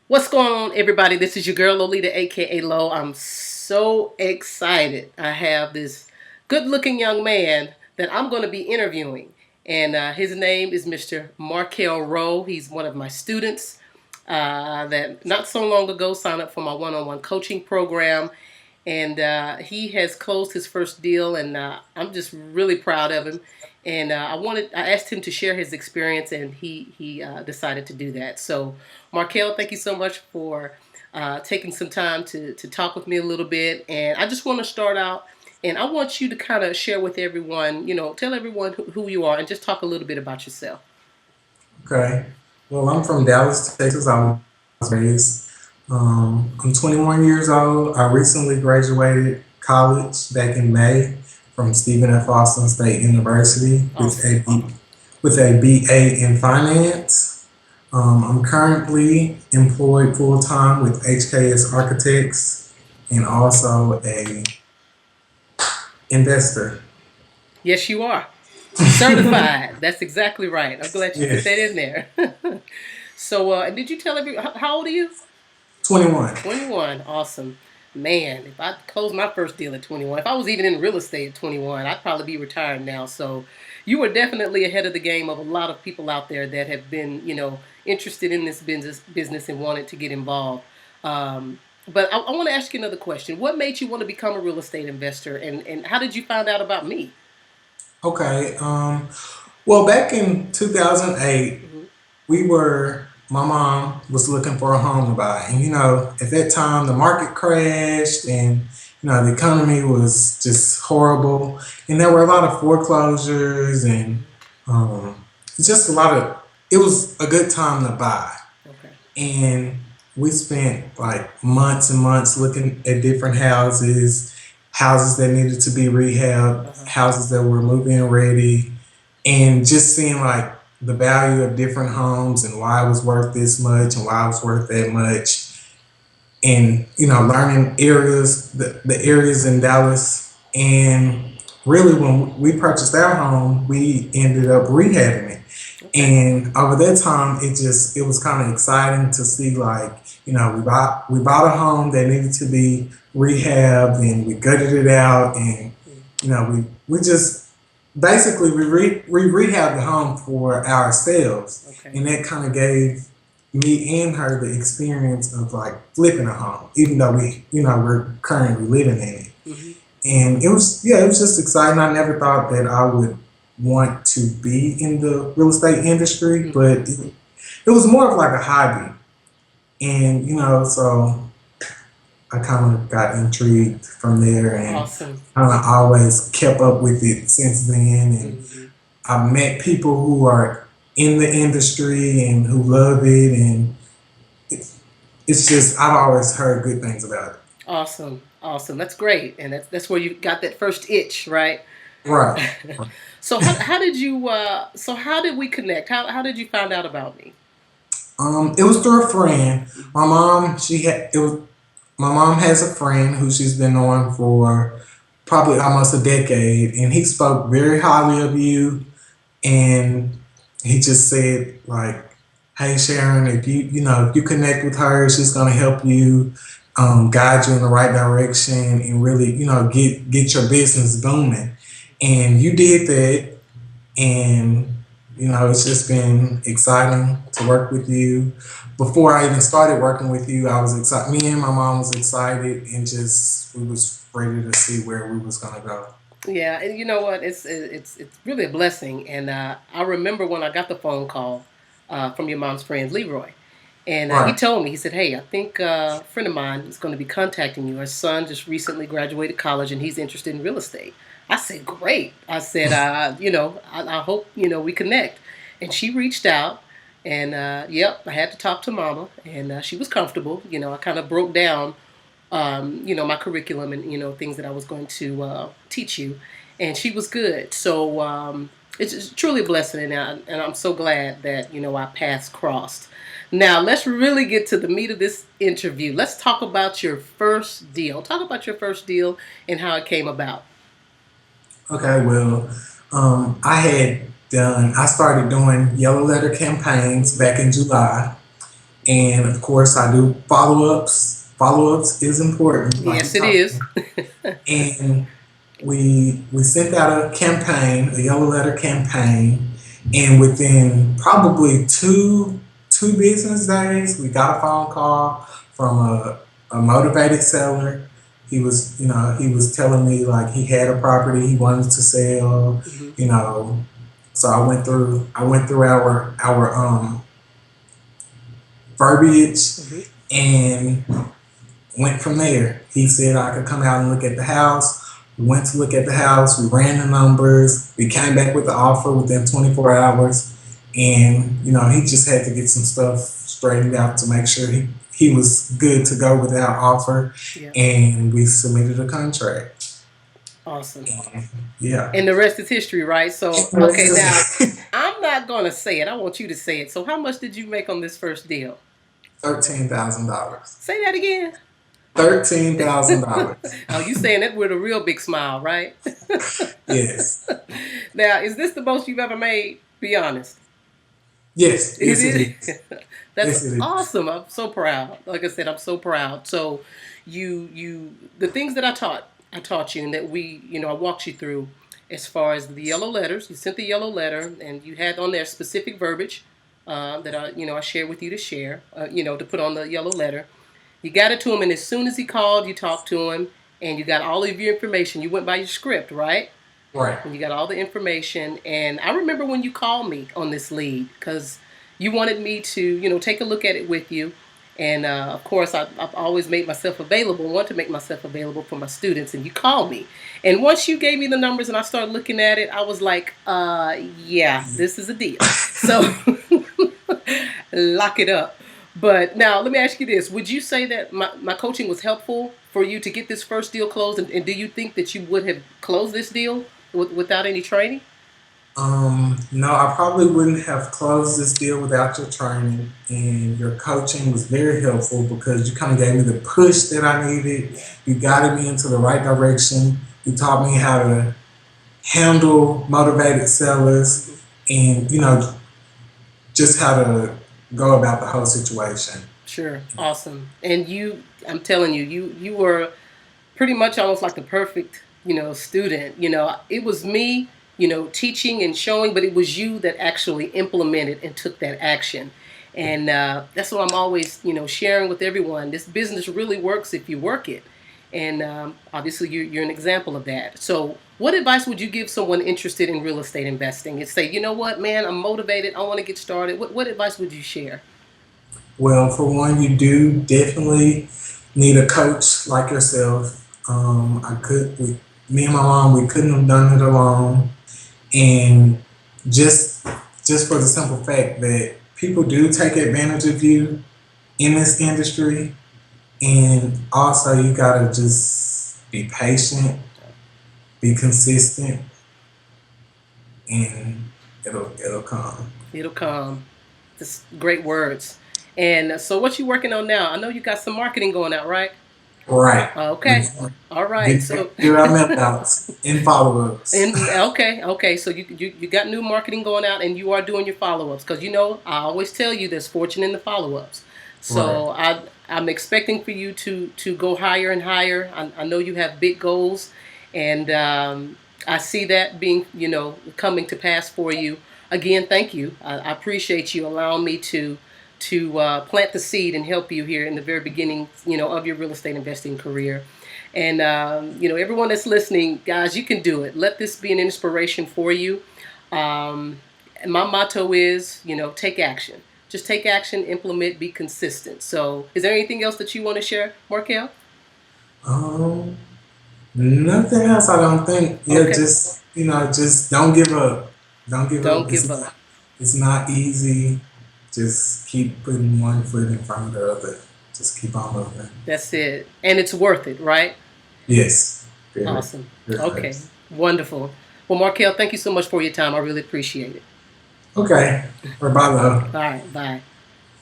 What's going on, everybody? This is your girl Lolita, aka Lo. I'm so excited. I have this good-looking young man that I'm going to be interviewing, and his name is Mr. Marquel Rowe. He's one of my students that not so long ago signed up for my one-on-one coaching program, and he has closed his first deal, and I'm just really proud of him. And I asked him to share his experience, and he decided to do that. So, Markel, thank you so much for taking some time to talk with me a little bit. And I just want to start out, and I want you to kind of share with everyone, tell everyone who you are, and just talk a little bit about yourself. Okay. Well, I'm from Dallas, Texas. I was raised. I'm 21 years old. I recently graduated college back in May from Stephen F. Austin State University with Awesome. a BA in finance. I'm currently employed full time with HKS Architects and also a investor. Yes, you are certified. That's exactly right. I'm glad you put that in Yes, there. So, and did you tell how old are you? 21. 21. Awesome. Man, if I closed my first deal at 21, if I was even in real estate at 21, I'd probably be retired now. So you were definitely ahead of the game of a lot of people out there that have been, interested in this business and wanted to get involved. But I want to ask you another question. What made you want to become a real estate investor, and how did you find out about me? Okay. Well, back in 2008, Hmm. my mom was looking for a home to buy. And, at that time, the market crashed and, the economy was just horrible. And there were a lot of foreclosures and um, just a lot of, it was a good time to buy. Okay. And we spent like months and months looking at different houses, houses that needed to be rehabbed, Uh huh. houses that were move-in ready, and just seeing like the value of different homes and why it was worth this much and why it was worth that much. And learning the areas in Dallas. And really, when we purchased our home, we ended up rehabbing it. Okay. And over that time, it was kind of exciting to see like we bought a home that needed to be rehabbed, and we gutted it out, and Mm. we just basically we rehabbed the home for ourselves, Okay. and that kind of gave me and her the experience of like flipping a home, even though we're currently living in it. Hmm. And it was just exciting. I never thought that I would want to be in the real estate industry, Hmm. but it was more of like a hobby. And so I kind of got intrigued from there, and Awesome. kind of always kept up with it since then. And Hmm. I've met people who are in the industry and who love it, and it's, it's just I've always heard good things about it. Awesome. Awesome. That's great, and that's where you got that first itch, right? Right. So how did you so how did we connect? How did you find out about me? It was through a friend. Mhm. My mom, she had it was my mom has a friend who she's been knowing for probably almost a decade, and he spoke very highly of you. And he just said like, "Hey Sharon, if if you connect with her, she's gonna help you, guide you in the right direction, and really get your business booming." And you did that, and it's just been exciting to work with you. Before I even started working with you, I was excited. Me and my mom was excited, and just we was ready to see where we was gonna go. Yeah, and you know what? It's really a blessing. And I remember when I got the phone call from your mom's friend Leroy, and he Right. told me, he said, "Hey, I think a friend of mine is going to be contacting you. Her son just recently graduated college, and he's interested in real estate." I said, "Great." I said, I hope we connect." And she reached out, and yep, I had to talk to Mama, and she was comfortable. I kind of broke down my curriculum and things that I was going to teach you, and she was good. So it's truly a blessing, and I'm so glad that our paths crossed. Now let's really get to the meat of this interview. Let's talk about your first deal. Talk about your first deal and how it came about. Okay, well, I started doing yellow letter campaigns back in July, And of course, I do follow ups. Follow ups is important, like you Yes, it talked is. about. And we sent out a campaign, a yellow letter campaign, and within probably two business days, we got a phone call from a motivated seller. He was telling me like he had a property he wanted to sell, Hmm. you know. So I went through our verbiage Hmm. and went from there. He said I could come out and look at the house. We went to look at the house. We ran the numbers. We came back with the offer within 24 hours. And, he just had to get some stuff straightened out to make sure he was good to go with our offer. Yeah. And we submitted a contract. Awesome. Yeah. And the rest is history, right? So, okay, now I'm not going to say it. I want you to say it. So, how much did you make on this first deal? $13,000. Say that again. $13,000. Oh, you saying that with a real big smile, right? Yes. Now, is this the most you've ever made? Be honest. Yes. It Yes, it is. is. That's Yes, it is. awesome. I'm so proud. Like I said, I'm so proud. So, the things that I taught you, and that I walked you through, as far as the yellow letters. You sent the yellow letter, and you had on there specific verbiage that I shared with you to share. To put on the yellow letter. You got it to him, and as soon as he called, you talked to him, and you got all of your information. You went by your script, right? Right. And you got all the information. And I remember when you called me on this lead because you wanted me to, take a look at it with you. And of course, I've always made myself available, want to make myself available for my students. And you called me. And once you gave me the numbers and I started looking at it, I was like, yeah, this is a deal. So lock it up. But now let me ask you this. Would you say that my coaching was helpful for you to get this first deal closed? And do you think that you would have closed this deal without any training? No, I probably wouldn't have closed this deal without your training, and your coaching was very helpful because you kind of gave me the push that I needed. Yeah. You guided me into the right direction. You taught me how to handle motivated sellers Hmm. and, just how to go about the whole situation. Sure. Awesome. And I'm telling you, you were pretty much almost like the perfect, student. It was me, teaching and showing, but it was you that actually implemented and took that action. And that's what I'm always, sharing with everyone. This business really works if you work it. And obviously, you're an example of that. So, what advice would you give someone interested in real estate investing and say, you know what, man, I'm motivated. I want to get started. What advice would you share? Well, for one, you do definitely need a coach like yourself. Me and my mom, we couldn't have done it alone. And just just for the simple fact that people do take advantage of you in this industry, and also you gotta just be patient, be consistent, and it'll come. It'll come. Just great words. And so, what you working on now? I know you got some marketing going out, right? Right. Okay. All right. So, Get our mail outs and follow ups. and okay. So you got new marketing going out, and you are doing your follow ups because I always tell you there's fortune in the follow ups. Right. So I'm expecting for you to go higher and higher. I know you have big goals, and I see that being coming to pass for you. Again, thank you. I appreciate you allowing me to plant the seed and help you here in the very beginning, of your real estate investing career. And everyone that's listening, guys, you can do it. Let this be an inspiration for you. And my motto is, take action. Just take action, implement, be consistent. So, is there anything else that you want to share, Markel? Um, Nothing else. I don't think. Yeah, Okay. just don't give up. Don't give up. Don't give up. It's not easy. Just keep putting one foot in front of the other. Just keep on moving. That's it. And it's worth it, right? Yes. Very, Awesome. very Okay. nice. Wonderful. Well, Markel, thank you so much for your time. I really appreciate it. Okay. Bye, love. All right. Bye.